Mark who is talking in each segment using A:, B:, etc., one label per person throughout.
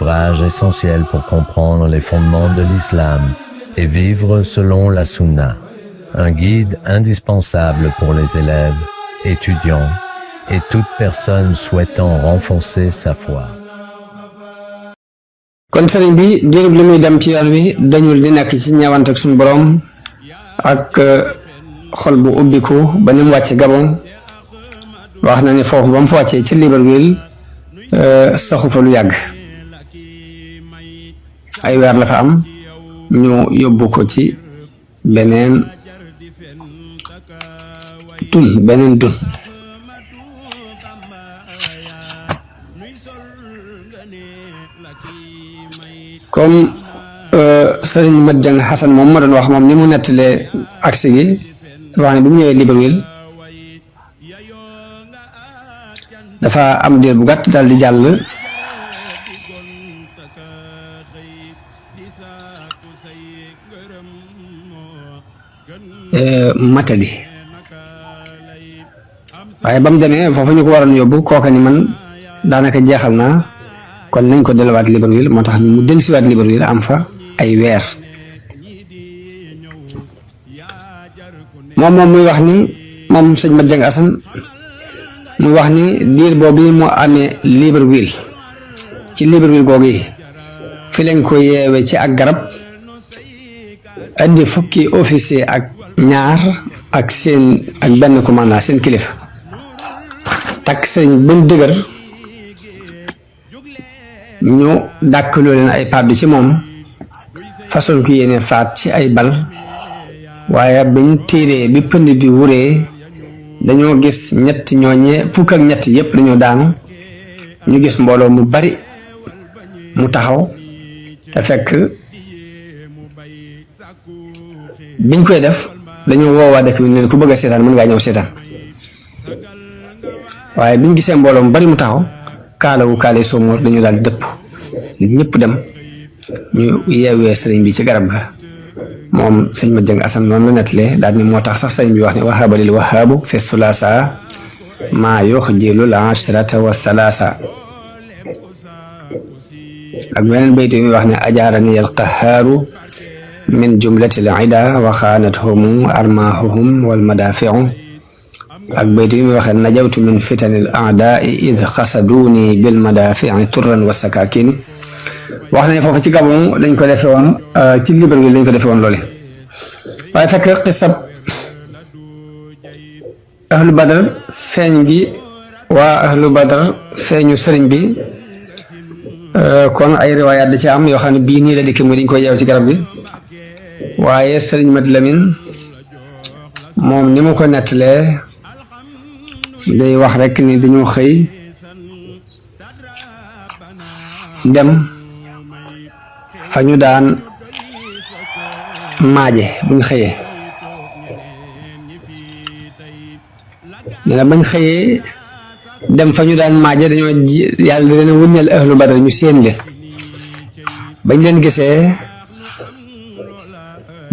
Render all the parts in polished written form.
A: ouvrage essentiel pour comprendre les fondements de l'islam et vivre selon la sunna. Un guide indispensable pour les élèves, étudiants et toute personne souhaitant renforcer sa foi.
B: kon sëriñ bi diirub li muy dem ci yoon wi dañul di nekk ci ñeewant ak suñu borom ak xol bu ubbiku ba ni mu wàcce Gabon wax na ni foofu ba mu fa wàccee ci Libreville saxu fa lu yàgg ay weer la fa am ñu yóbbu ko ci beneen dun comme sëriñ Mat Jang Xasan moom ma doon wax moom ni mu nettalee agsi gi wax ne bi mu ñëwee Libreville dafa am diir bu gàtt daal di jàll matadi waaye ba mu demee foofu ñu ko waroon yóbbu kooka ni man daanaka jeexal naa kon nañ ko delluwaat Libreville moo tax mu dellusiwaat Libreville am fa ay weer moom muy wax ni moom sëñ Mat Jang Asan muy wax ni diir boobu mu amee Libreville ci Libreville googu yi fi lañ ko yeewe ci ak garab andi fukki officier ak ñaar ak benn commandant seen kilifa takk sëñ ba mu dëgër ñu dàkkaloo leen ay pàddu ci moom façon ko yéene faat ci ay bal waaye biñ tiiree bi pënd bi wuree dañoo gis fukk ak ñett yépp dañoo daanu ñu gis mbooloo mu bari mu taxaw te fekk biñ koy def dañoo woowaa dëkk bi ne leen ku bëgg a seetaan mën ngaa ñëw seetaan waaye biñ gisee mbooloo mu bari mu taxaw kaale soomoor dañu daal dëpp ñëpp dem ñu yeewee sëriñ bi ci garab ga moom sëñ Mat Jang Asan noonu la nettalee daal ni moo tax sax sëriñ bi wax ne wahaba lil wahaabu fi thulaasa maa yuxjilu l ashrata wa thalaasa ak beneen baytu yi muy wax ne ajaarani al qahaaru min jumlati l ida wa xaanathum armaahuhum wal madaafiu ak baytu yi muy waxee najawtu min fitanil a'daai id xasaduuni bil madaafi'i turran wa sakaakin wax nañ foofu ci Gabon dañ ko defee woon ci Libreville lañ ko defee woon loole waaye fekk xisab ahlu badar feeñ gi waa ahlu badar feeñu sëriñ bi kon ay riwaayaat da ci am yoo xam ne bii nii la dikki muy dañ koy yeew ci garab bi waaye sëriñ Mat Lamin moom ni mu ko nettalee day wax rek ni dañoo xëy dem fa ñu daan maaje buñ xëyee nee na bañ xëyee dem fa ñu daan maaje dañoo yàlla da leen wuññal ahlu badar ñu seen leen bañ leen gisee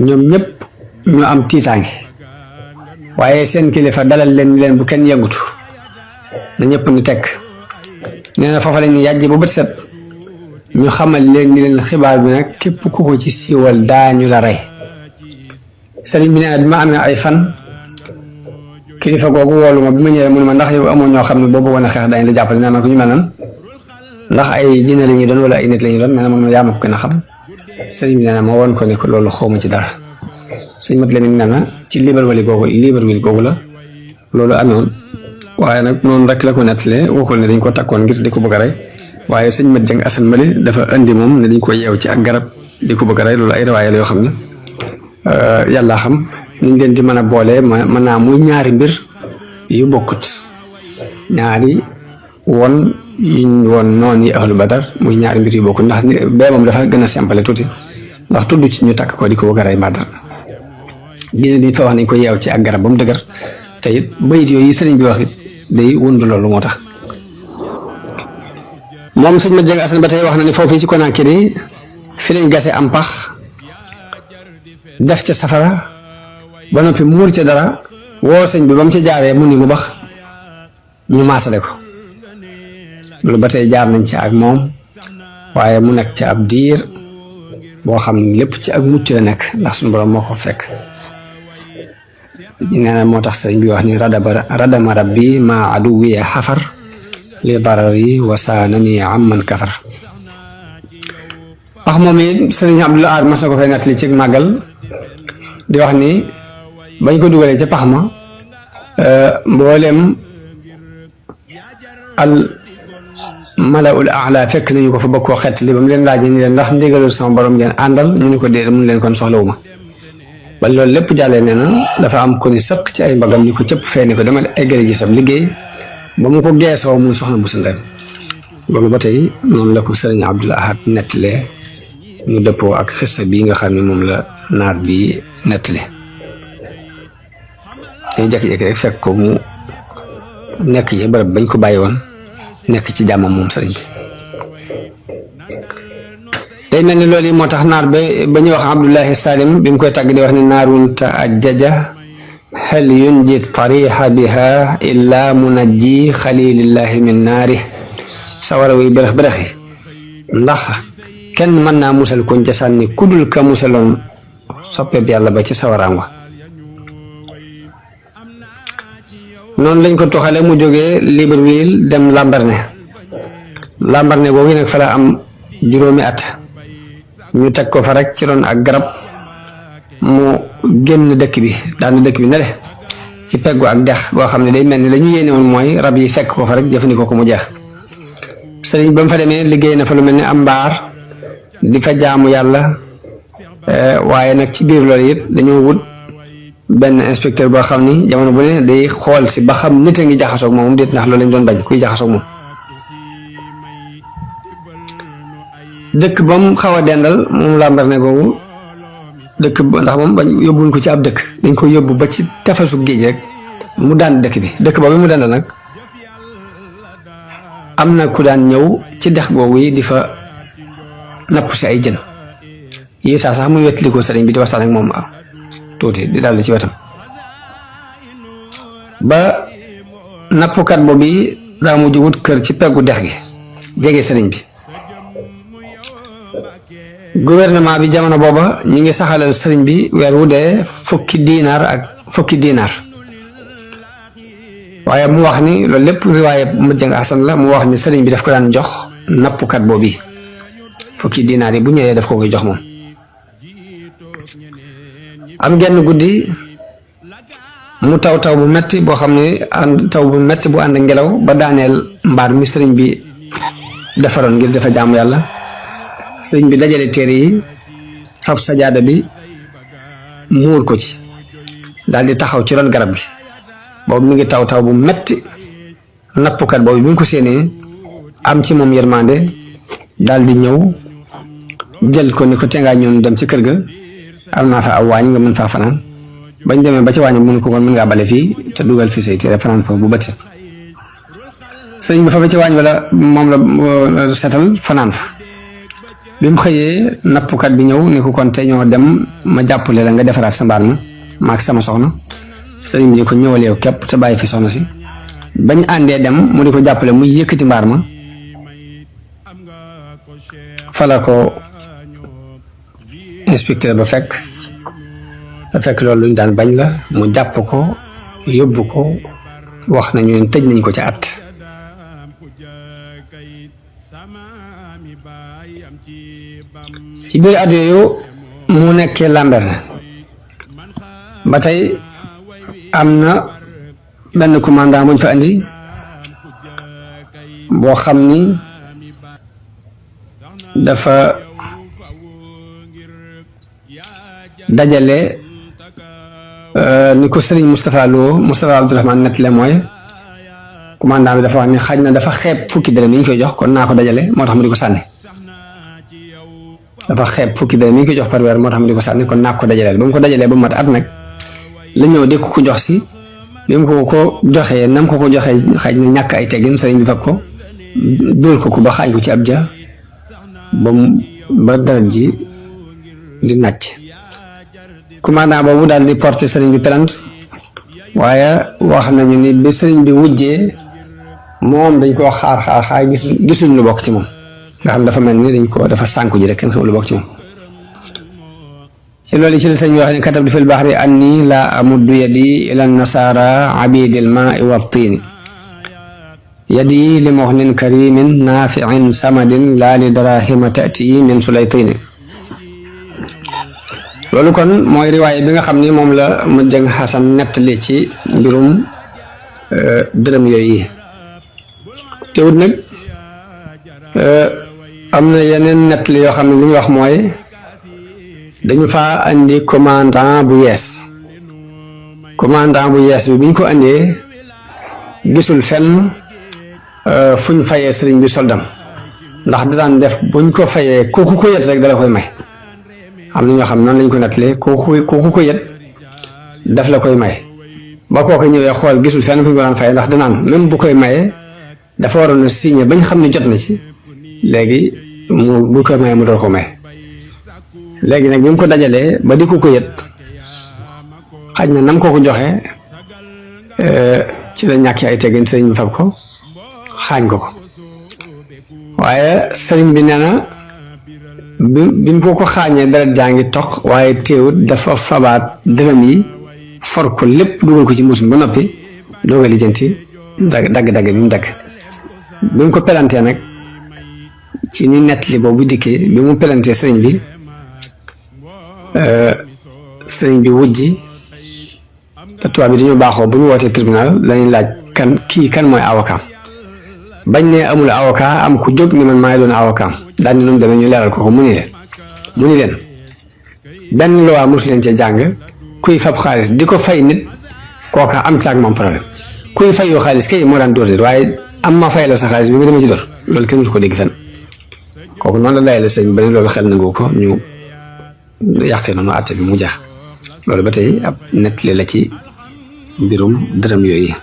B: ñoom ñëpp ñu am tiitaange waaye seen kilifa dalal leen bu kenn yëngutu na ñëpp ni tekk nee na foofa lañ ni yàjj bu bët set ñu xamal leen ni leen xibaar bi nag képp ku ko ci siiwal daañu la rey sëriñ bi nee na bi ma amee ay fan kilifa googu woolu ma bi ma ñëwee mu ne ma ndax yow amoon ñoo xam ne boobu woon a xeex dañ la jàppale nee na ko ñu mel nan ndax ay jinne la ñuy doon wala ay nit la ñuy doon nee na man ma yaa ma ko gën a xam sëriñ bi nee na ma woon ko ne ko loolu xawma ci dara sëñ Mat Lamin nee na ci Libreville googu la loolu amoon waaye nag noonu rek la ko nettalee waxul ne dañ ko takkoon ngir di ko bëgg a rey waaye sëñ Mat Jang Asan mali dafa andi moom ne dañ ko yeew ci ak garab di ko bëgg a rey loolu ay riwaaya yoo xam ne yàlla xam niñ leen di mën a boolee mën naa muy ñaari mbir yu bokkut ñaari woon noonu yi ahlu badar muy ñaari mbir yu bokkut ndax bee moom dafa gën a simple tuuti ndax tudd ci ñu takk ko di ko bëgg a rey mbaa dara dina di fa wax nañ ko yeew ci ak garab ba mu dëgër te it bayit yooyu sëriñ bi wax it day wund loolu moo tax moom sëñ Mat Jang Asan ba tey wax na ne foofu ci Conakry fi lañ gase am pax def ca safara ba noppi muur ca dara woo sëñ bi ba mu ca jaaree mu ni mu bax ñu maasale ko loolu ba tey jaar nañ ci ak moom waaye mu nekk ci ab diir boo xam ne lépp ci ak mucc la nekk ndax suñu borom moo ko fekk. nee na moo tax sëriñ bi wax ni radama rabbi ma aduwi xafar li darari wasaanani amman kafar. wax moom it sëriñ Abdul Ahad mas na ko fay nettali ci màggal di wax ni bañ ko dugalee ca pax ma mboolem al malaul aala fekk nañu ko fa bëgg koo xett li ba mu leen laajee ni leen ndax ndigalul sama borom ngeen àndal ñu ni ko déedéet mun leen kon soxlawu ma. ba loolu lépp jàllee nee na dafa am ko ni sëkk ci ay mbagam ñu ko cëpp fee ni ko dama eggale ji sam liggéey ba mu ko geesoo muy soxna bu sa ndem. loolu ba tey noonu la ko sëriñ Abdul Ahad nettalee ñu dëppoo ak xista bii nga xam ne moom la naar bi nettali. dañu jékki-jékki rek fekk ko mu nekk ci bërëb bañ ko bàyyi woon nekk ci jàmmam moom sëriñ bi. day mel ni loolu yi moo tax naar ba ñuy wax Abdullahi Salim bi mu koy tàgg di wax ni naarun taajjaja hal yunji tariha biha illa munajji xalilillahi min naari. sawara wuy bërëx bërëxi ndax kenn mën naa musal kuñ ca sànni kudul ka musaloon soppeeb yàlla ba ci sawaraam wa. noonu lañ ko toxale mu jógee Libreville dem Lambaréné boobu nag fa la am juróomi at. ñu teg ko fa rek ci ron ak garab mu génn dëkk bi daana dëkk bi ne le ci peggu ak dex goo xam ne day mel ni la ñu yéene woon mooy rab yi fekk ko fa rek jëfandikoo ko mu jeex. sëriñ ba mu fa demee liggéey na fa lu mel ni am mbaar di fa jaamu yàlla waaye nag ci biir loolu it dañoo wut benn inspecteur boo xam ni jamono bu ne day xool si ba xam nit a ngi jaxasoog moom déet ndax loolu lañ doon bañ kuy jaxasoog moom. dëkk ba mu xaw a dendal moom Lambaréné googu dëkk ba ndax moom bañ yóbbuñ ko ci ab dëkk dañ ko yóbbu ba ci tefesu géej rek mu daan dëkk bi dëkk boobu mu dendal nag am na ku daan ñëw ci dex googu yi di fa napp si ay jën yi saa sax muy wettali ko sëriñ bi di waxtaan ak moom tuuti di dal ci wetam ba nappkat boobu daa mujj wut kër ci peggu dex gi jege sëriñ bi. gouvernement bi jamono booba ñi ngi saxalal sëriñ bi weer wu dee fukki diinaar waaye mu wax ni loolu lépp riwaaye mujjang asan la mu wax ni sëriñ bi daf ko daan jox nappkat boobu fukki diinaar yi bu ñëwee daf ko koy jox moom. am genn guddi mu taw bu metti boo xam ne taw bu metti bu ànd ngelaw ba daaneel mbaar mi sëriñ bi defaroon ngir dafa jaamu yàlla. sëriñ bi dajale téere yi fab sajaada bi muur ko ci daal di taxaw ci ron garab gi boobu mi ngi taw bu metti nappkat boobu bi mu ko séenee am ci moom yërmande daal di ñëw jël ko ni ko tengaa ñoon dem ci kër ga am naa fa aw waañ nga mën faa fanaan bañ demee ba ci waañ mënu ko kon mën ngaa bale fii te dugal fi say téere fanaan foofu bu bët set sëriñ bi fa ba ci waañ wala moom la setal fanaan fa. bi mu xëyee nappkat bi ñëw ni ko kon te ñoo dem ma jàppale la nga defaraat sa mbaar ma maak sama soxna sëriñ bi ni ko ñëwal yow képp te bàyyi fi soxna si bañ àndee dem mu di ko jàppale muy yëkkati mbaar ma fala ko inspecteur ba fekk loolu luñ daan bañ la mu jàpp ko yóbbu ko wax nañu leen tëj nañ ko ci at. ci biir at yooyu mu nekkee Lambaréné ba tey am na benn commandant bu ñu fa andi boo xam ni dafa dajale ni ko sëriñ Moustapha Abdourahmane nettale mooy commandant bi dafa wax ni xaj na dafa xeeb fukki dërëm yi ñu koy jox kon naa ko dajale moo tax mu di ko sànni. dafa xeeb fukki dërëm mi ngi ko jox par weer moo tax mu di ko sànni kon naa ko dajaleel ba mu ko dajalee ba mu mat at nag la ñëw di ko jox si bi mu ko joxee nam ko joxee xaj na ñàkk ay teggin sëriñ bi fab ko dóor ko ba xaañ ko ci ab ja ba deret ji di nàcc. commandant boobu daal di porté sëriñ bi plainte waaye wax nañu ni bi sëriñ bi wujjee moom dañ koo xaar gisuñ lu bokk ci moom nga xam dafa mel ni dafa sànku ji rek kenn xamul lu bokk ci moom. ci loolu ci la sëñ bi wax ne katabtu fil bahri anni la amuddu yadi ila nasara abidil maai wa tiini yadi li muxnin karimin naafiin samadin laa li darahima tati min sulaytini. loolu kon mooy riwaay bi nga xam ni moom la mu jëng xasan nettali ci mbirum dërëm yooyu. teewut nag am na yeneen nettali yoo xam ne li ñu wax mooy dañu faa andi commandant bu yees bi biñ ko andee gisul fenn fuñ fayee sëriñ bi soldam ndax daan def buñ ko fayee kooku ko yet rek dala koy may. am na ñoo xam noonu lañ ko nettalee kooku ko yet daf la koy may ba kooku ñëwee xool gisul fenn fu ñu ko daan fayee ndax danaan même bu koy mayee dafa waroon a signé bañ xam ne jot na ci léegi bu koy mayee mu door ko may. léegi nag bi mu ko dajalee ba di ko yet xaj na nam ko joxe ci la ñàkk ay teggin sëriñ bi fab ko xaañ ko waaye sëriñ bi nee na bi mu ko xaañee deret jaa ngi toq waaye teewut dafa fabaat dërëm yi for ko lépp dugal ko ci mbuus mi ba noppi doog a lijjanti dagg-dagg bi mu dagg. bi mu ko pelantee nag ci ni nettali boobu dikkee bi mu pelantee sëriñ bi wujji te tubaab bi dañoo baaxoo bu ñu wootee tribunal lañuy laaj kan mooy avocat bañ ne amul avocat am ku jóg ni man maay doon avocat daal ni nu mu demee ñu leeral ko mu ni leen benn loi mosu leen cee jàng kuy fab xaalis di ko fay nit kooka am caag moom problème kuy fayoo xaalis kay moo daan dóor waaye am ma fay la sa xaalis bi nga demee ci dóor loolu kenn mosu ko dégg fenn kooku noonu la lay la sëñ ba ne loolu xel nangu ko ñu yàqee noonu àtte bi mu jeex. loolu ba tey ab nettali la ci mbirum dërëm yooyu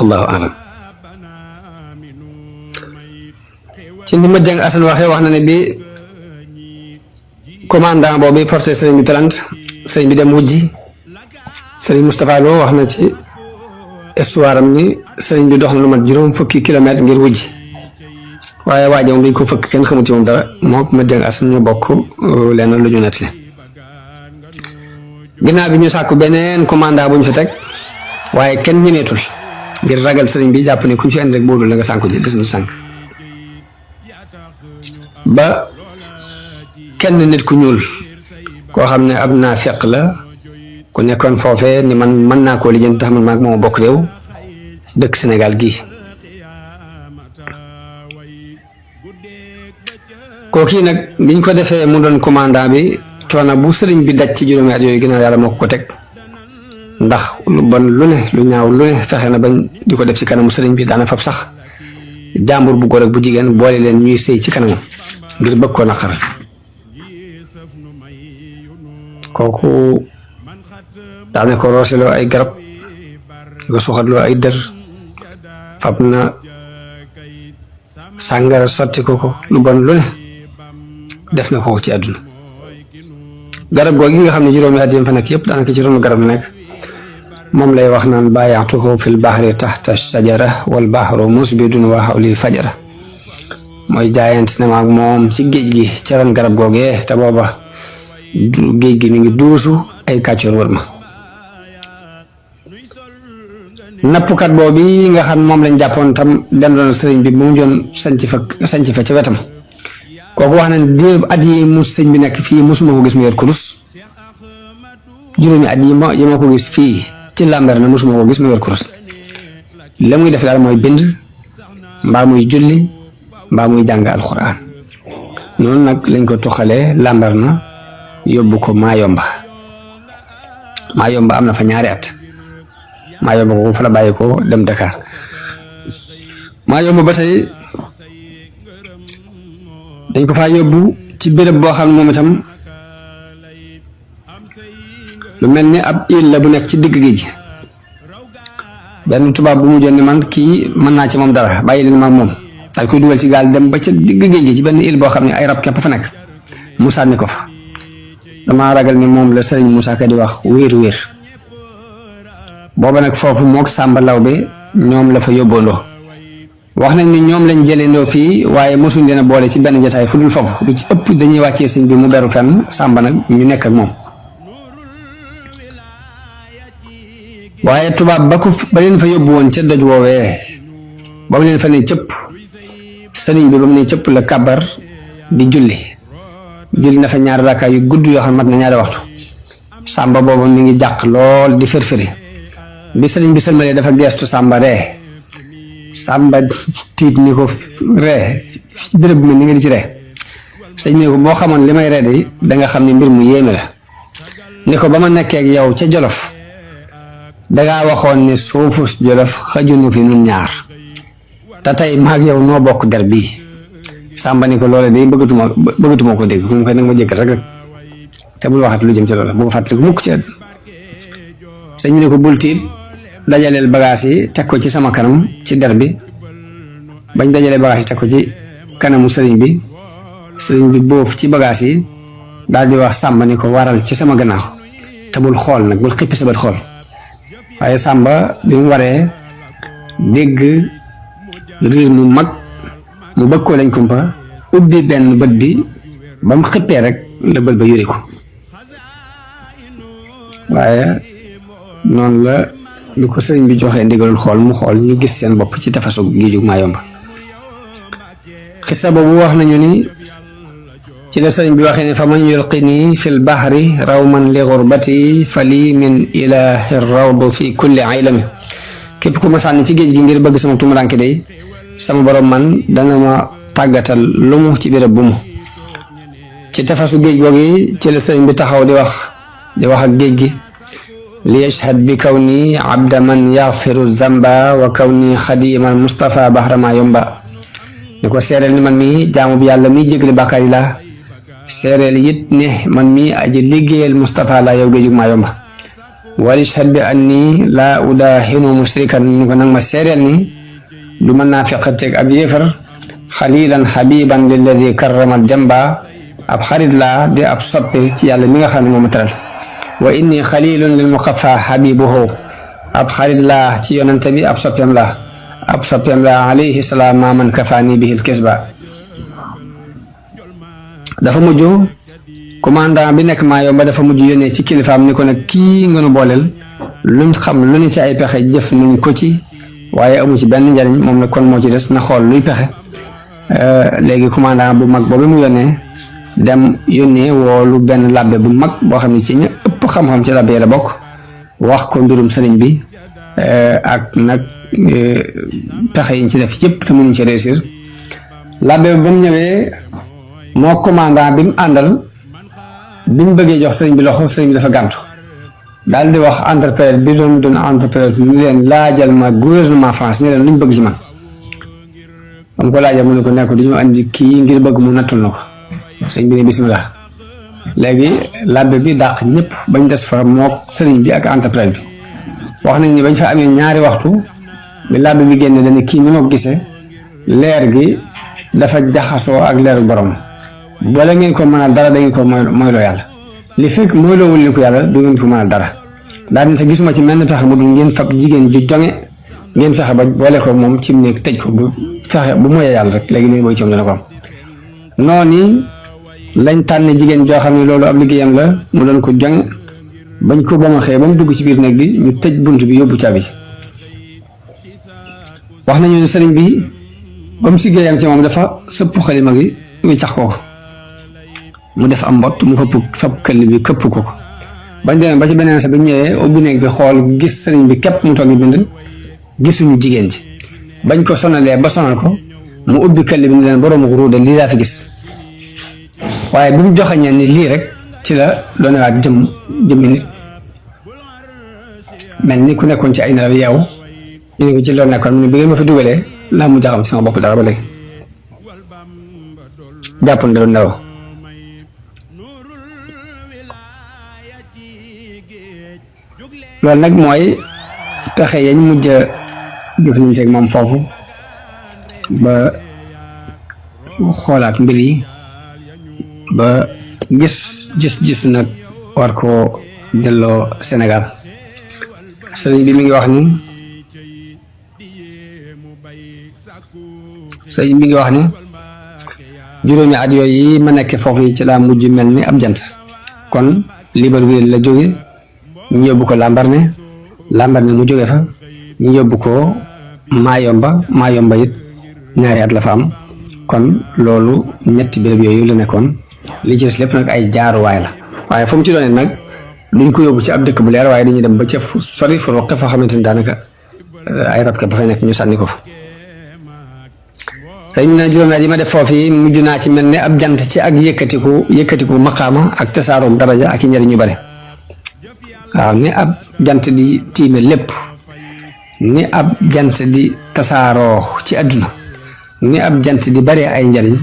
B: allahu alam. ci ni ma jàng asan waxee wax na ne bi commandant boobu porté sëriñ bi plainte sëriñ bi dem wujji sëriñ Moustapha Lo wax na ci histoire am ni sëriñ bi dox na lu mat juróom fukki kilomètre ngir wujji waaye waaje moom dañ ko fëkk kenn xamut ci moom dara moom ma jàng asan ñu bokk lenn lu ñu nettali. ginnaaw bi ñu sàkku beneen commandant bu ñu fi teg waaye kenn ñemeetul ngir ragal sëriñ bi jàpp ne ku ñu fi indi rek boodul la nga sànku ji des na sànk ba kenn nit ku ñuul koo xam ne ab naafiq la ku nekkoon foofee ni man mën naa koo lijjanti tax man maag moo bokk réew dëkk Sénégal gii kooku nag biñ ko defee mu doon commandant bi coono bu sëriñ bi daj ci juróomi at yooyu ginnaaw yàlla moo ko teg ndax lu bon lu ne lu ñaaw lu ne fexe na bañ di ko def ci kanamu sëriñ bi daana fab sax jàmbur bu góor ak bu jigéen boole leen ñuy sëy ci kanamam ngir bëgg koo naqaral kooku daana ko rooseloo ay garab di ko suxatloo ay dër fab na sàngara sotti ko lu bon lu ne def na ko ci àdduna garab googu nga xam ne juróomi at yim fa nekk yëpp daanaka ci ronu garab la nekk moom lay wax naan baayaatuhu fil bahri taxta sajara wal bahru musbidun wa hawli fajara mooy jaayante ne maag moom ci géej gi ca ron garab googee te booba géej gi mi ngi duusu ay kàccoor wër ma nappkat boobu nga xam moom lañ jàppoon tam dem doon sëriñ bi bu mu joon sanc fa ca wetam kooku wax na ne diir at yi sëñ bi nekk fii mosuma ko gis mu yor kurus juróomi at yi ma ko gis fii ci làmbar na mosuma ko gis mu yor kurus la muy def daal mooy bind mbaa muy julli mbaa muy jàng alxuraan noonu nag lañ ko tuxalee làmbar na yóbbu ko Maayomba am na fa ñaari at Maayomba ko fa la bàyyi ko dem Dakar Maayomba ba tey dañ ko faa yóbbu ci béréb boo xam ne moom itam lu mel ni ab île la bu nekk ci digg géej gi benn tubaab bu mu jot ni man kii mën naa ci moom dara bàyyi leen ma moom daal koy dugal ci gaal dem ba ca digg géej gi ci benn île boo xam ne ay rab képp fa nekk mu sànni ko fa damaa ragal ni moom la sëriñ Moussa Ka di wax wéer booba nag foofu mook Sàmba Lawbe ñoom la fa yóbboondoo wax nañ ni ñoom lañ jëleendoo fii waaye mosuñ leen a boole ci benn jotaay fu dul foofu lu ci ëpp dañuy wàccee sëñ bi mu beru fenn Sàmba nag ñu nekk ak moom waaye tubaab ba leen fa yóbbu woon ca doj woowee ba mu leen fa ne cëpp sëriñ bi ba mu ne cëpp la kabar di julli na fa ñaari rakka yu gudd yoo xam mat na ñaari waxtu Sàmba boobu mi ngi jàq lool di fërfëri bi sëriñ bi sëlmalee dafa geestu Sàmba ree Sàmba tiit ni ko ree béréb bi ni nga di ci ree sëñ bi ko boo xamoon li may ree de danga xam ne mbir mu yéeme la ni ko ba ma nekkee ak yow ca Jolof dangaa waxoon ne suufus Jolof xajunu fi nun ñaar te tey maag yow noo bokk der bii Sàmba ni ko loole day bëggatuma ko dégg mu koy nag ma jëkkal rek te bul waxat lu jëm ci loolu bu ko fàttaliku mukk ci àddina sëñ bi ne ko bul tiit dajaleel bagage yi teg ko ci sama kanam ci der bi bañ dajalee bagage yi teg ko ci kanamu sëriñ bi boof ci bagage yi daal di wax Sàmba ni ko waral ci sama gannaaw te bul xool nag bul xippi sa bët xool waaye Sàmba bi mu waree dégg riir mu mag mu bëgg koo lañ kumpa ubbi benn bët bi ba mu xippee rek la bët ba yuri ko waaye noonu la lu ko sëriñ bi joxee ndigalul xool mu xool ñu gis seen bopp ci tafasu géejug Mayomba xisa boobu wax nañu ni ci la sëriñ bi waxee ne fa man yulqini fi lbahri rawman li gurbati fa lii min ilahi rawdu fi kulli aylami képp ku ma sànni ci géej gi ngir bëgg sama tumuranke day sama borom man dana ma tàggatal lu mu ci béréb bu mu ci tafasu géej googi ci la sëriñ bi taxaw di wax ak géej gi li yashhad bi kaw ni abda man yaxfiru zamba wa kaw ni xadimal Mustafa bahra Mayomba ni ko seereel ni man mi jaamu bi yàlla mi jégle bàkkaar yi la seereel it ne man mi aji liggéeyal Mustafa la yow géejug Mayomba wal yashhad bi anni la udahinu musrikan ni ko nag ma seereel ni du mën naa feqateeg ab yéefar xalilan xabiban lilladi karramal jamba ab xarit laa di ab soppe ci yàlla mi nga xam ne moom teral wa inni xalilun lil muqaffa habibuhu ab xarit laa ci yonante bi ab soppeem laa alayhi salaam man kafaani bihil kisba dafa mujj commandant bi nekk Mayomba dafa mujj yónnee ci kilifaam ni ko nag kii nga nu booleel luñ xam lu ne ci ay pexe jëf nañ ko ci waaye amu ci benn njariñ moom nag kon moo ci des na xool luy pexe léegi commandant bu mag boobu mu yónnee dem yónnee woolu benn labbe bu mag boo xam ne ci ña ëpp xam-xam ci labbe la bokk wax ko mbirum sëriñ bi ak nag pexe yiñ ci def yëpp te mënuñ ci réussir labbe ba mu ñëwee moo commandant bi mu àndal bi mu bëggee jox sëriñ bi loxo sëriñ bi dafa gàntu daal di wax entrepreneur bi doon entrepreneur ni leen laajal ma gouvernement France ni leen luñ bëgg ci man am ko laajal mu ne ko nekk du ñu andi kii ngir bëgg mu nattul na ko sëñ bi ne bismillah léegi labbe bi dàq ñëpp bañ des fa mook sëriñ bi ak entrepreneur bi wax nañ ni bañ fa amee ñaari waxtu bi labbe bi génne dana kii ni ma ko gisee leer gi dafa jaxasoo ak leeru borom bala ngeen ko mën a dara da ngeen ko moyloo yàlla li fekk moyloowul leen ko yàlla du ngeen ko mën a dara daal di sa gisuma ci menn pexe mu dul ngeen fab jigéen ju jonge ngeen fexe ba boole ko moom ci mu nekk tëj ko bu fexe bu moyee yàlla rek léegi léegi booy coom dana ko am noonu lañ tànn jigéen joo xam ne loolu ab liggéeyam la mu doon ko jonge bañ ko ba ma xëyee ba mu dugg ci biir néeg bi ñu tëj bunt bi yóbbu caabi ci wax nañu ne sëriñ bi ba mu siggéeyam ci moom dafa sëpp xalima gi wiccax ko mu def am mbott mu fab këll bi këpp ko bañ demee ba ci beneen sa bi ñëwee ubbi néeg bi xool gis sëriñ bi képp mu toog di bind gisuñu jigéen ji bañ ko sonalee ba sonal ko mu ubbi këll bi ni leen boroomu ruude lii laa fi gis waaye bi mu joxañee ni lii rek ci la doon waat jëmmi nit mel ni ku nekkoon ci ay nelaw yeewu ñu ne ko ci loolu nekkoon mu ne bi ngeen ma fi dugalee laa mu jaxam sama bopp dara ba léegi jàppoon da doon nelaw loolu nag mooy pexe yañ mujj a jëflanteeg moom foofu ba xoolaat mbir yi ba gisu nag war koo delloo Sénégal sëriñ bi mi ngi wax ni sëñ bi ngi wax ne juróomi at yooyu yi ma nekk foofu yi ci laa mujj mel ni ab jant kon Libreville la jóge ñu yóbbu ko Lambaréné mu jóge fa ñu yóbbu ko Mayomba it ñaari at la fa am kon loolu ñetti béréb yooyu la nekkoon li ci des lépp nag ay jaaruwaay la waaye fu mu ci doon nag duñ ko yóbbu ci ab dëkk bu leer waaye dañuy dem ba ca fu sori fu roqe foo xamante ni daanaka ay rab ke ba fay nekk ñu sànni ko fa tey ñu ne juróomi at yi ma def foofu yi mujj naa ci mel ne ab jant ci ak yëkkatiku maqaama ak tasaaroom daraja ak i njëriñ yu bari waaw ni ab jant di tiime lépp ni ab jant di tasaaroo ci àdduna ni ab jant di bari ay njëriñ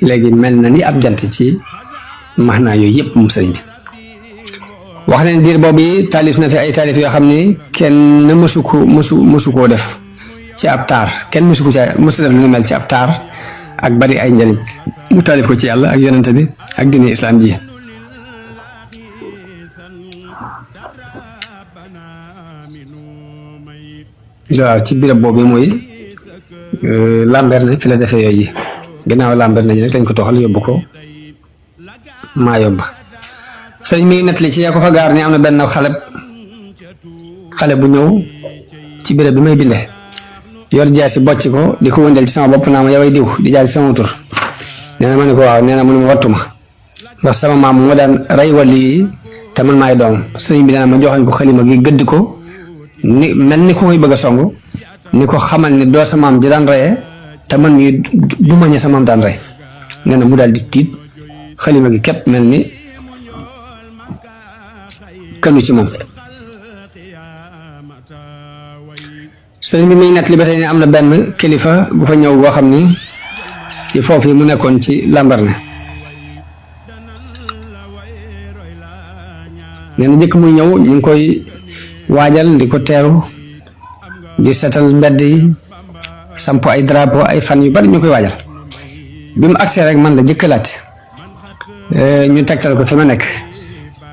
B: léegi mel na ni ab jant ci maanaa yooyu yëpp mu sëriñ bi wax leen diir boobu taalif na fi ay taalif yoo xam ni kenn mësu koo def ci ab taar kenn mësu def lu ñu mel ci ab taar ak bari ay njëriñ mu taalif ko ci yàlla ak yonente bi ak diine islam ji waaw ci birab boobu mooy Lambaréné fi la defee yooyu ginnaaw Lambaréné nag lañ ko toxal yóbbu ko Mayomba sëñ mi nettali ci yaa ko fa gaar ni am na benn xale bu ñëw ci béréb bi may bindee yor jaasi bocc ko di ko wëndeel ci sama bopp naa ma yoway diw di jaar ci sama tur nee na ma ne ko waaw nee na mu ne ma wattu ma ndax sama maam moo daan rey wàllu yi te man maay doom sëñ bi dana ma joxoñ ko xalima gi gëdd ko ni mel ni ko koy bëgg a song ni ko xamal ni doo sa maam ji daan reyee te man mii du ma ñe sa maam daan rey nee na mu daal di tiit xalima gi képp mel ni kanu ci moom sëriñ bi muy nett li ba tey ne am na benn kilifa bu fa ñëw boo xam ni ci foofu yi mu nekkoon ci Lambaréné nee na njëkk muy ñëw ñu ngi koy waajal di ko teeru di setal mbedd yi samp ay drapeau ay fan yu bari ñu koy waajal bi mu agsee rek man la jëkkalaat ñu tegtal ko fi ma nekk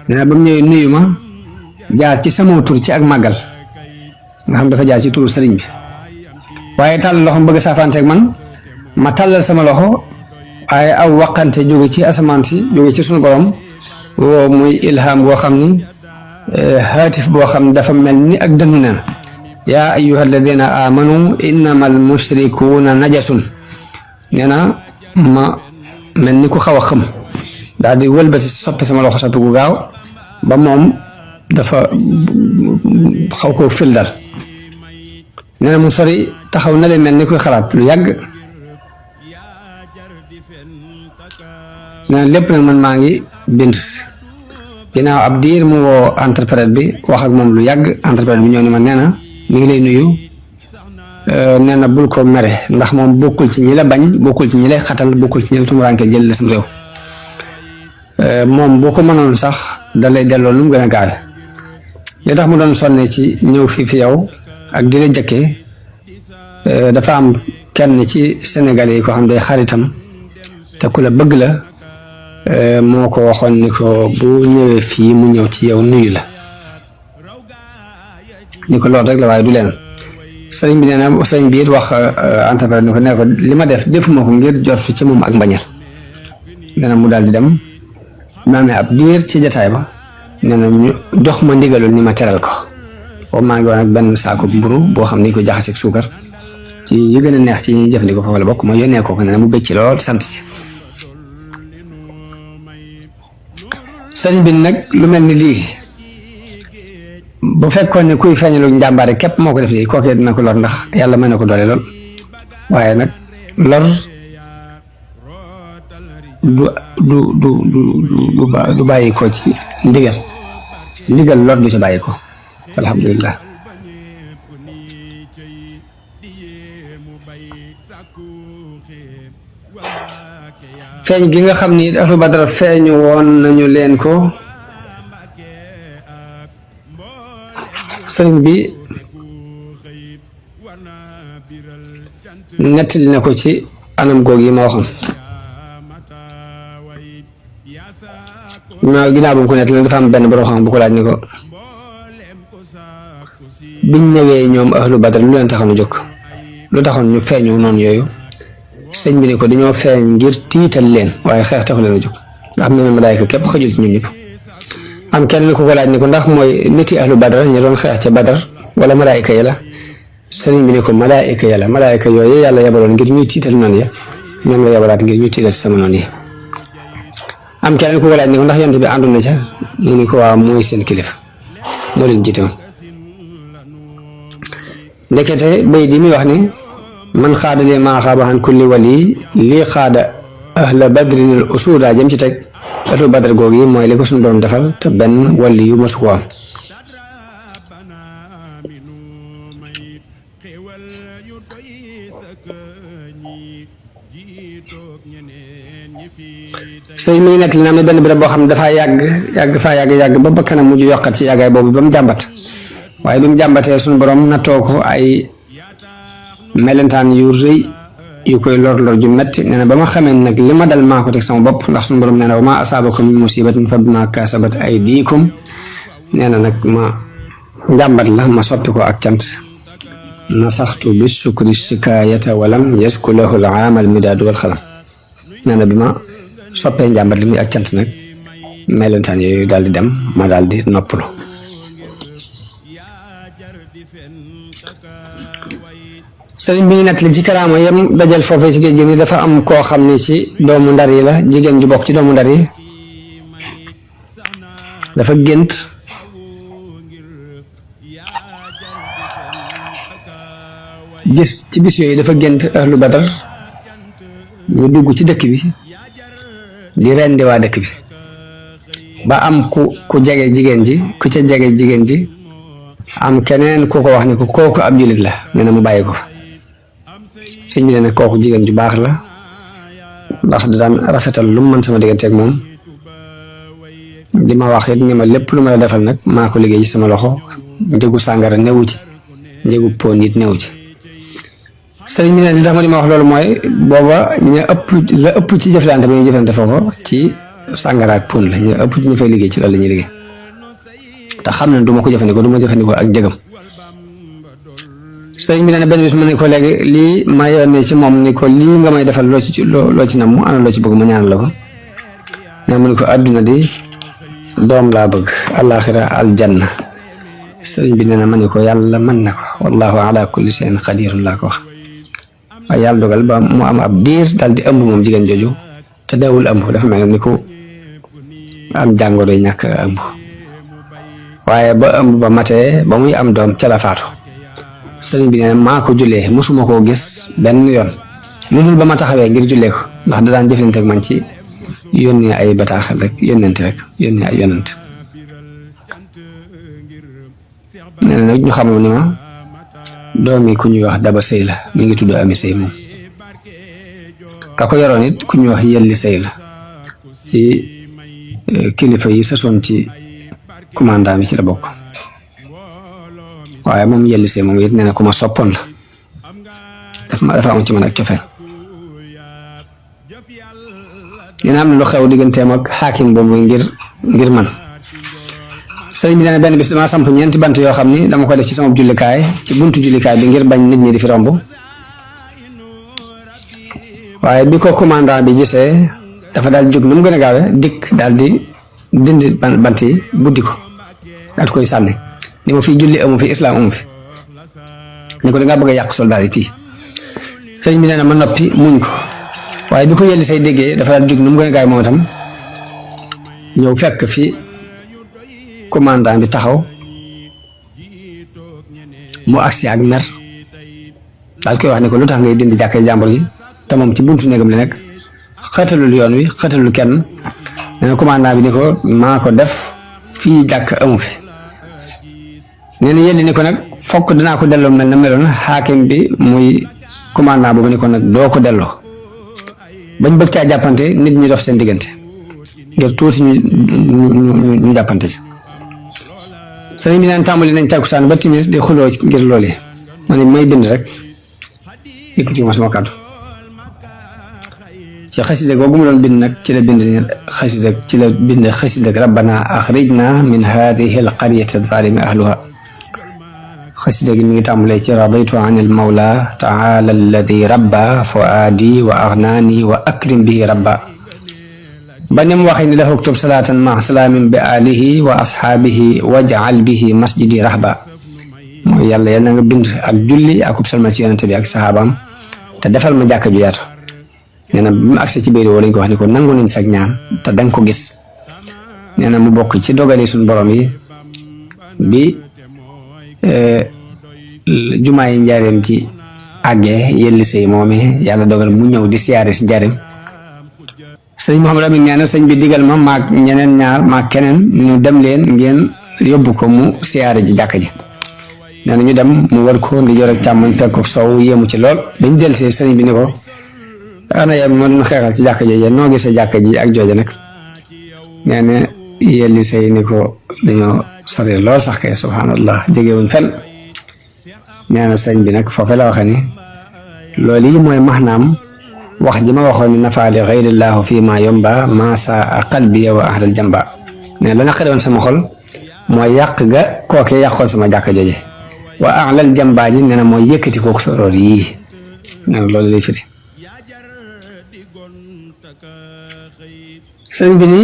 B: nee na ba mu ñëwee nuyu ma jaar ci sama tur ci ak màggal nga xam dafa jaar ci turu sëriñ bi waaye tàll loxo bëgg saafanteeg man ma tàllal sama loxo waaye aw waqante jóge ci asamaan si jóge ci sunu borom woo muy ilham boo xam ni haatif boo xam dafa mel ni ak dënnu neen yaa ayyuha alladina amanu innama al mushrikuuna najasun nee na ma mel ni ku xaw a xëm daal di wëlbati soppi sama loxo soppi gu gaaw ba moom dafa xaw koo fil dal nee na mu sori taxaw na leen mel ni kuy xalaat lu yàgg nee na lépp nag man maa ngi bind ginnaaw ab diir mu woo interprète bi wax ak moom lu yàgg interprète bi ñëw ni ma nee na mi ngi lay nuyu nee na bul ko mere ndax moom bokkul ci ñi la bañ bokkul ci ñi lay xatal bokkul ci ñi la tumuraanke jël la sam réew moom boo ko mënoon sax da lay delloo lu mu gën a gaawe li tax mu doon sonne ci ñëw fii fi yow ak di la jëkkee dafa am kenn ci Sénégalais yi ko xam day xaritam te ku la bëgg la moo ko waxoon ni ko bu ñëwee fii mu ñëw ci yow nuyu la ni ko loolu rek la waaye du leen sëriñ bi nee na sëriñ bi it wax entrepreneur ni ko ne ko li ma def defuma ko ngir jot ci moom ak mbañal nee na mu daal di dem ma amee ab diir ci jataay ba nee na ñu jox ma ndigalul ni ma teral ko boobu maa ngi woon ak benn saako mburu boo xam ni ko jaxaseeg suukar ci yi gën a neex ci ñuy jëfandikoo foofu la bokk ma yónnee ko nee na mu bëgg ci lool sant ci sëriñ bi nag lu mel ni lii bu fekkoon ne kuy feeñalu njàmbaare képp moo ko def lii kookee dina ko lor ndax yàlla may na ko doole lool waaye nag lor du bàyyi ko ci ndigal lor du ci bàyyi ko alhamdulilah feeñ gi nga xam ni ahlu badar feeñu woon nañu leen ko sëriñ bi nettali na ko ci anam googu yi ma waxoon ginnaaw bu mu ko nettali dafa am benn borom xam bu ko laaj ni ko biñ ñëwee ñoom ahlu badar lu leen taxoon a jóg lu taxoon ñu feeñu noonu yooyu sëñ bi ne ko dañoo feeñ ngir tiital leen waaye xeex taxu leen a jóg nga xam ne malaayika képp xajul ci ñun ñëpp am kenn ku ko laaj ni ko ndax mooy niti ahlu badar ñu doon xeex ca badar wala malaayika yi la sëriñ bi ne ko malaayika yi la malaayika yooyu yàlla yabaloon ngir ñuy tiital noonu ya ñoom la yabalaat ngir ñuy tiital sama noonu yi am kenn ku ko laaj ni ko ndax yonent bi àndoon na ca ñu ni ko waa mooy seen kilifa moo leen jiite woon ndekete bay di muy wax ni man xaada li maa xaaba an kulli wali lii xaada ahla badrinil usuda jëm ci teg ahlu badar googu yi mooy li ko suñu borom defal te benn wali yu mosu ko am sëñ mi ngi nekk li na am ne benn béréb boo xam ne dafaa yàgg ba bakkanam mujj yokkat ci yàggaay boobu ba mu jàmbat waaye bi mu jàmbatee suñu borom nattoo ko ay melentaan yu rëy yu koy lor ju metti nee na ba ma xamee nag li ma dal maa ko teg sama bopp ndax suñu borom nee na wa maa asaabakum min musibatin fa bimaa kasabat aydiikum nee na nag ma njàmbat la ma soppi ko ak cant nasaxtu bi sukri shikaayata walam yasku lahu al aamal midaadu wal xalam nee na bi ma soppee njàmbat li muy ak cant nag melentaan yooyu daal di dem ma daal di noppalu sëriñ bi ñu nekk li ci karaama yam dajal foofee ci géej gi ni dafa am koo xam ne ci doomu ndar yi la jigéen ju bokk ci doomu ndar yi dafa gént gis ci bis yooyu dafa gént ahlu badar ñu dugg ci dëkk bi di rendi waa dëkk bi ba am ku jege jigéen ji ku ca jege jigéen ji am keneen ku ko wax ni ko kooku ab jullit la nee na mu bàyyi ko fa sëñ bi ne kooku jigéen ju baax la ndax da daan rafetal lu mu mën sama diggante ak moom di ma wax it ni ma lépp lu ma la defal nag maa ko liggéey ci sama loxo njëgu sàngara newu ci njëgu pon it newu ci sëriñ bi ne li tax ma di ma wax loolu mooy booba la ëpp ci jëflante bi ñuy jëflante foofu ci sàngara ak pon la ñu ëpp ci ñu fay liggéey ci loolu la ñuy liggéey te xam ne du ma ko jëfandikoo du ma jëfandikoo ak njëgam sëriñ bi nee na benn bis mu ne ko léegi lii ma yónnee ci moom ni ko lii nga may defal loo ci namm ana loo ci bëgg ma ñaan la ko ne mu ne ko àdduna di doom laa bëgg alaxira aljanna sëriñ bi nee na ma ne ko yàlla mën na ko wallahu ala kulli shay'in qadirun laa ko wax waaye yàlla dogal ba mu am ab diir daal di ëmb moom jigéen jooju te dawul ëmb dafa mel ni ko am jàngoro yi ñàkk ëmb waaye ba ëmb ba matee ba muy am doom ca la faatu sëriñ bi nee na maa ko jullee mosuma koo gis benn yoon lu dul ba ma taxawee ngir jullee ko ndax da daan jëflante ak man ci yónnee ay bataaxal rek yónnente rek yónnee ay yónnent nee na nag ñu xamoon ni ma doomi ku ñuy wax daba sëy la mi ngi tudd ami sëy moom ka ko yoroon it ku ñuy wax yelli sëy la ci kilifa yi sasoon ci commandant bi ci la bokk waaye moom yelli sëy moom it nee na ku ma soppoon la dafa am ci man ak cofeel dina am lu xew digganteem ak xaakim boobu ngir man sëriñ bi nee na benn bis dama samp ñeenti bant yoo xam ni dama ko def ci sama jullikaay ci buntu jullikaay bi ngir bañ nit ñi di fi romb waaye bi ko commandant bi gisee dafa daal jóg nu mu gën a gaawe dikk daal di dindi bant yi buddi ko daal di koy sànni ni ma fi julli amu fi islam amu fi ni ko dangaa bëgg a yàq soldaar yi fii sëriñ bi nee na ma noppi muñ ko waaye bi ko yelli say déggee dafa daal jóg nu mu gën a gaawe moom itam ñëw fekk fi commandant bi taxaw mu agsi ak mer daal koy wax ne ko lu tax ngay dindi jàkkee jàmbur ji te moom ci buntu néegam li nekk xëtalul yoon wi xëtalul kenn nee na commandant bi ni ko maa ko def fii jàkk amu fi nee na yelli ni ko nag fokk dinaa ko delloo mel na meloon xaakim bi muy commandant boobu ni ko nag doo ko delloo bañ bëgg caa jàppante nit ñi dox seen diggante ngir tuuti ñu jàppante ci sëriñ bi naan tàmbali nañ takkusaan ba timis di xuloo ngir loolu yi ma ne may bind rek yëkkati ma sama kàddu ci xasida googu mu doon bind nag ci la bind xasida rabbana axrijna min hadihi alqaryati zalimi ahluha xasida gi mi ngi tàmbalee ci raditu an il mawla taala alladi rabba fuaadi wa agnaani wa akrim bihi rabba ba ni mu waxee ni dafa uktub salaatan ma salaamin bi alihi wa ashaabihi wajal bihi masjidi rahba mooy yàlla yal na nga bind ak julli akub salma ci yonente bi ak saxaabaam te defal ma jàkka ju yaatu nee na bi mu agsi ci biir woo lañ ko wax ni ko nangu nañ sag ñaan te danga ko gis nee na mu bokk ci dogali suñ borom yi bi jumaa yi njaareem ci àggee yelli sëy moomee yàlla dogal mu ñëw di siyaare si njaareem sëñ Mouhamadou Amine nee na sëñ bi digal ma maag ñeneen ñaar maag keneen ñu dem leen ngeen yóbbu ko mu siyaare ji jàkka ji nee na ñu dem mu war ko ndi joor ak càmmoñ fekk ko sow yéemu ci lool dañ jël see sëñ bi ni ko ana yow moo doon xeexal ci jàkka jooje noo gisee jàkka ji ak jooje nag nee na yelli sëy ni ko dañoo sori lool sax kay subhanallah jegewuñ fenn nee na sëñ bi nag foofu la waxe ni loolu yi mooy maxnaam wax ji ma waxoon ni nafaali xayrillahu fii ma yomba masa qalbi wa ahlal jamba ne la naqari woon sama xol mooy yàq ga kookee yàqoon sama jàkka jooje wa ahlal jamba ji nee na mooy yëkkati kooku soroor yii nee na loolu lay firi sëñ bi ni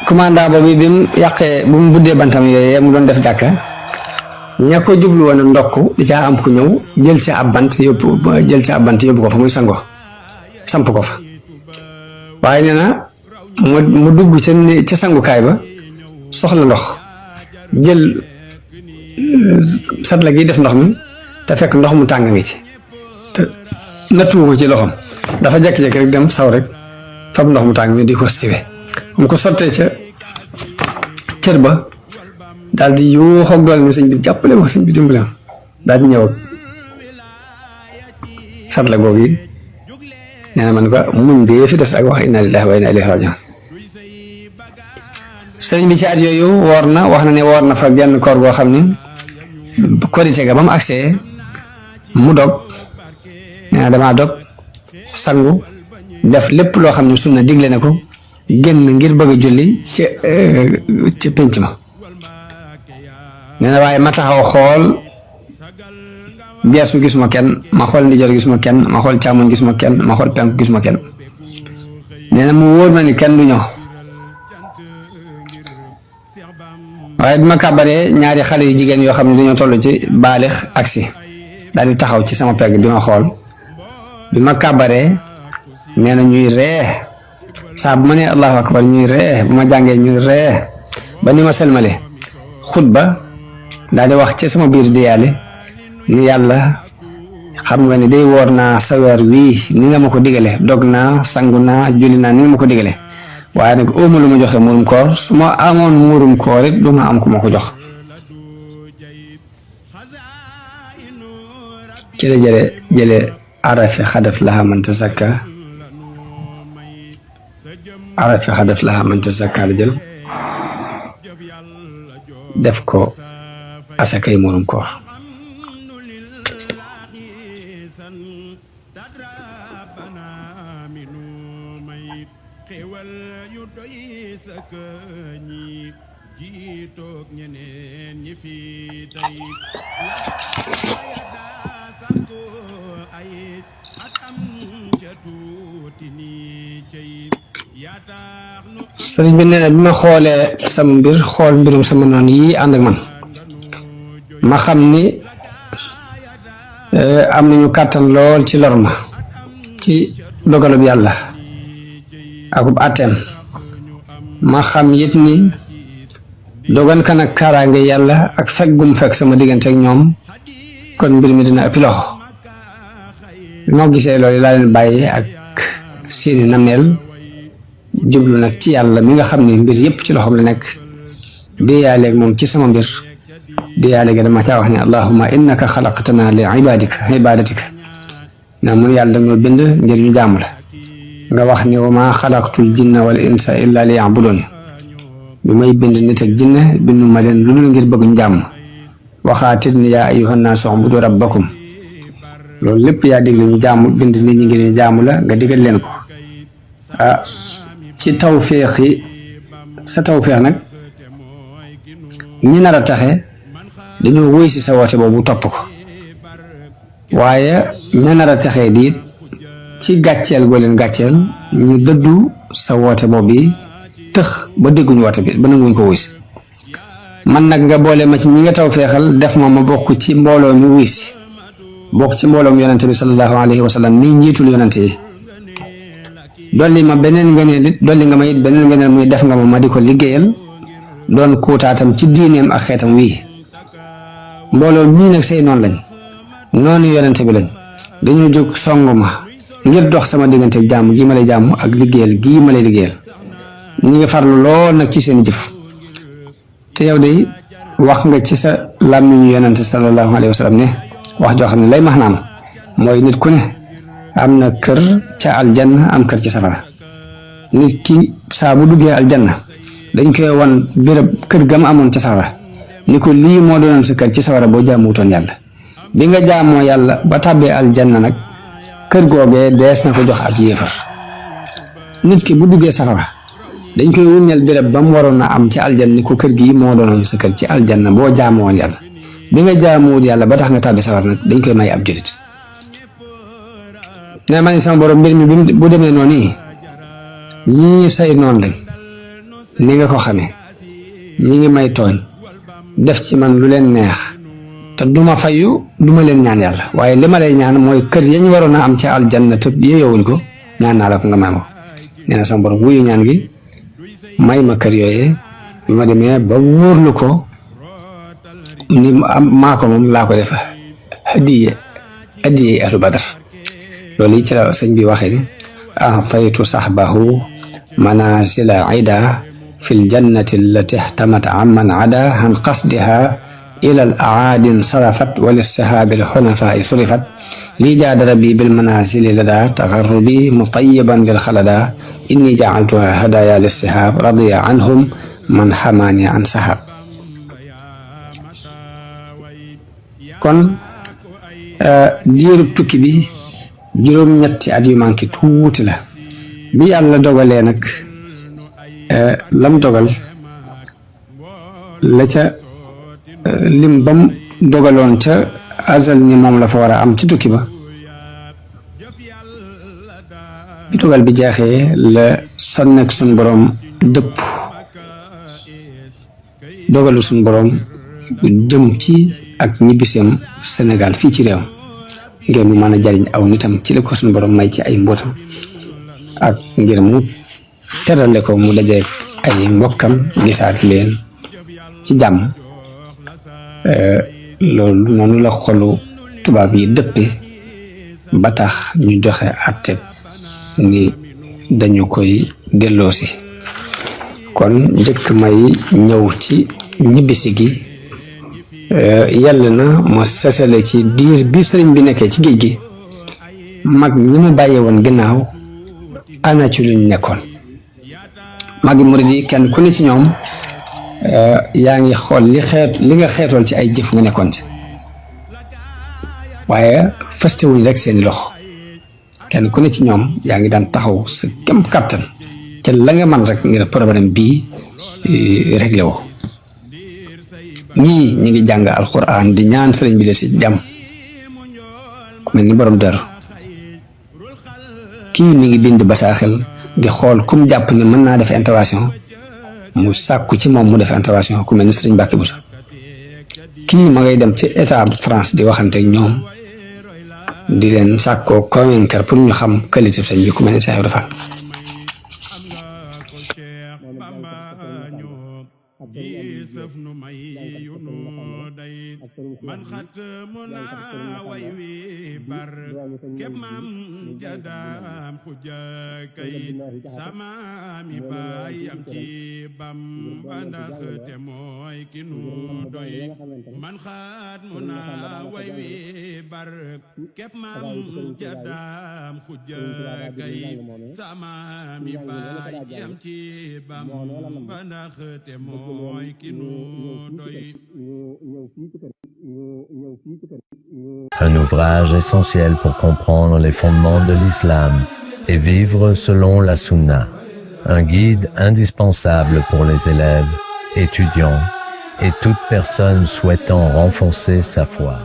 B: commandant boobu bi mu yàqee bu mu buddee bantam yooyu mu doon def jàkka ña ko jublu woon a ndokk di caa am ku ñëw jël si ab bant yóbbu ko fa muy sango samp ko fa waaye nee na mu dugg ca sangukaay ba soxla ndox jël satla gi def ndox mi te fekk ndox mu tàng ngi ci te nattuwu ko ci loxoom dafa jékki-jékki rek dem saw rek fab ndox mu tàng mi di ko siwe mu ko sottee ca cër ba daal di yuuxoog doole mi sëñ bi jàppale ma sëñ bi dimbale ma daal di ñëw ak satla googu yi nee na man ko muñ dee fi des ak wax inna lillahi wa inna ilayhi rajiun sëñ bi ci at yooyu woor na wax na ne woor na fa genn koor goo xam ni korite ga ba mu agsee mu dog nee na damaa dog sangu def lépp loo xam ne sunna digle na ko génn ngir bëgg a julli ci pénc ma nee na waaye ma taxaw xool geesu gisuma kenn ma xool ndijoor gisuma kenn ma xool càmmoñ gisuma kenn ma xool penk gisuma kenn nee na mu wóor ma ni kenn du ñëw waaye bi ma kàbbaree ñaari xale yu jigéen yoo xam ne dañoo toll ci baalix aksi daal di taxaw ci sama pegg di ma xool bi ma kàbbaree nee na ñuy ree saa bu ma nee allahu akbar ñuy ree bu ma jàngee ñuy ree ba ni ma selmale xutba daal di wax ci sama biir di yàlla ni yàlla xam nga ni day woor naa sa weer wii ni nga ma ko digale dog naa sangu naa julli naa ni nga ma ko digale waaye nag óoma lu ma joxe muurum koor su ma amoon muurum koor it du ma am ku ma ko jox ci la jële arafi xadaf laha man tazakka arafi xadaf laha man tazakka la jël def ko asakay muurum koor sëriñ bi nee na bi ma xoolee sama mbir xool mbirum sama noonu yi ànd ak man ma xam ni am nañu kàttan lool ci lor ma ci dogalub yàlla akub àtteem ma xam it ni dogan kan ak kaaraange yàlla ak fekk gum fekk sama diggante ak ñoom kon mbir mi dina ëppi loxo bi ma gisee loolu laa leen bàyyi ak seeni nameel jublu nag ci yàlla mi nga xam ne mbir yépp ci loxoom la nekk déeyaaleeg moom ci sama mbir déeyaaleeg dama caa wax ne allahumma innaka xalaqtana li ibadatika na mun yàlla dañoo bind ngir ñu jaamu la nga wax ni wa ma xalaqtul jinna wal insa illa li yabudun bi may bind nit ak jinne bindu ma leen lu dul ngir bëgg ñu jàmm waxaatit ni yaa ayyuhan naasu ubudu rabbakum loolu lépp yaa digle ñu jaamu bind nit ñi ngir ñu jaamu la nga digal leen ko ah ci tawféex yi sa tawféex nag ñi nar a taxe dañoo wóy si sa woote boobu topp ko waaye ña nar a texee diit ci gàcceel goo leen gàcceel ñu dëddu sa woote boobu yi tëx ba dégguñu woote bi ba nanguñ ko wuy si man nag nga boole ma ci ñi nga taw feexal def ma bokk ci mbooloo mi wuy si bokk ci mbooloo mi yonente bi sallallahu alayhi wa sallam nii njiitul yonente yi dolli ma beneen ngëneel it dolli nga ma it beneen ngëneel muy def nga ma di ko liggéeyal doon kuutaatam ci diineem ak xeetam wii mbooloo mii nag say noonu lañ noonu yonente bi lañ dañoo jóg song ma ngir dox sama diggante jàmm gii ma lay jàmm ak liggéeyal gii ma lay liggéeyal ñi ngi farlu lool nag ci seen jëf te yow de wax nga ci sa làmmiñu yonente sallallahu alayhi wa sallam ne wax joo xam ne lay max naam mooy nit ku ne am na kër ca aljanna am kër ci safara nit ki saa bu duggee aljanna dañ koy wan béréb kër gam amoon ci safara ni ko lii moo doonoon sa kër ci safara boo jaamuwutoon yàlla bi nga jaamoo yàlla ba tàbbee aljanna nag kër googee dees na ko jox ab yéefar nit ki bu duggee safara dañ koy wuññal béréb ba mu waroon a am ci aljanna ni ko kër gii moo doonoon sa kër ci aljanna boo jaamoon yàlla bi nga jaamuwut yàlla ba tax nga tàbbi safara nag dañ koy may ab julit ne ma ni sama borom mbir mi bu demee noonu ñii say noonu lañ ni nga ko xamee ñi ngi may tooñ def ci man lu leen neex te duma fayu duma leen ñaan yàlla waaye li ma lay ñaan mooy kër yañ waroon a am ci aljanna te yeyowuñ ko ñaan naa la ko nga may ma ko nee na sama borom wuyu ñaan gi may ma kër yooyee bi ma demee ba wóorlu ko ni maa ko moom laa ko def hadiye ahlu badar loolu yi ci la sëñ bi waxee ni afaytu sahbahu manasila ida fi ljannati allati ihtamat amman ada an qasdiha ila al aadin sarafat wa lissahaabi alxunafai surifat lii jaada rabbi bilmanasili lada taxarrubi mutayiban lilxalada inni jacaltuha hadaya lissihaab radiya anhum man xamaani an sahab kon diirub tukki bi juróom-ñetti at yu manqué tuuti la bi yàlla dogalee nag lam dogal la ca lim bam dogaloon ca azal ni moom la fa war a am ci tukki ba bi dogal bi jeexee la sonnek suñ borom dëpp dogalu suñ borom jëm ci ak ñibbiseem Sénégal fii ci réew ngir mu mën a jariñ aw nitam ci li ko suñ borom may ci ay mbootam ak ngir mu terale ko mu dajeek ay mbokkam gisaat leen ci jàmm loolu noonu la xolu tubaab yi dëppe ba tax ñu joxe àtte ni dañu koy delloosi kon njëkk may ñëw ci ñibbisi gi yàlla na ma sasale ci diir bi sëriñ bi nekkee ci géej gi mag ñi mu bàyyee woon ginnaaw ana ci luñ nekkoon magi murid yi kenn ku ne ci ñoom yaa ngi xool li nga xeetool ci ay jëf nga nekkoon ci waaye fastewuñ rek seeni loxo kenn ku ne ci ñoom yaa ngi daan taxaw sa kem kàttan te la nga man rek ngir problème bii réglé woo ñii ñi ngi jàng alquran di ñaan sëriñ bi de si jàmm ku mel ni borom dër kii mi ngi bind bataaxel di xool kum jàpp ne mën naa def intervention mu sàkku ci moom mu def intervention ku mel ni sëriñ Mbàkke Buso kii ma ngay dem ci état France di waxante ak ñoom di leen sàkkoo convaincre pour ñu xam qualité sëñ bi ku mel ni Cheikh Ibra Fall
C: man xat mu naa way wi bar képp maam jadaam xuja kay sama mi baayam ci Bamba ndax te mooy ki nu doy man xat mu naa way wi bar képp maam jadaam xuja kay sama mi baayam ci Bamba ndax te mooy ki nu doy.
A: Un ouvrage essentiel pour comprendre les fondements de l'islam et vivre selon la sunna. Un guide indispensable pour les élèves, étudiants et toute personne souhaitant renforcer sa foi.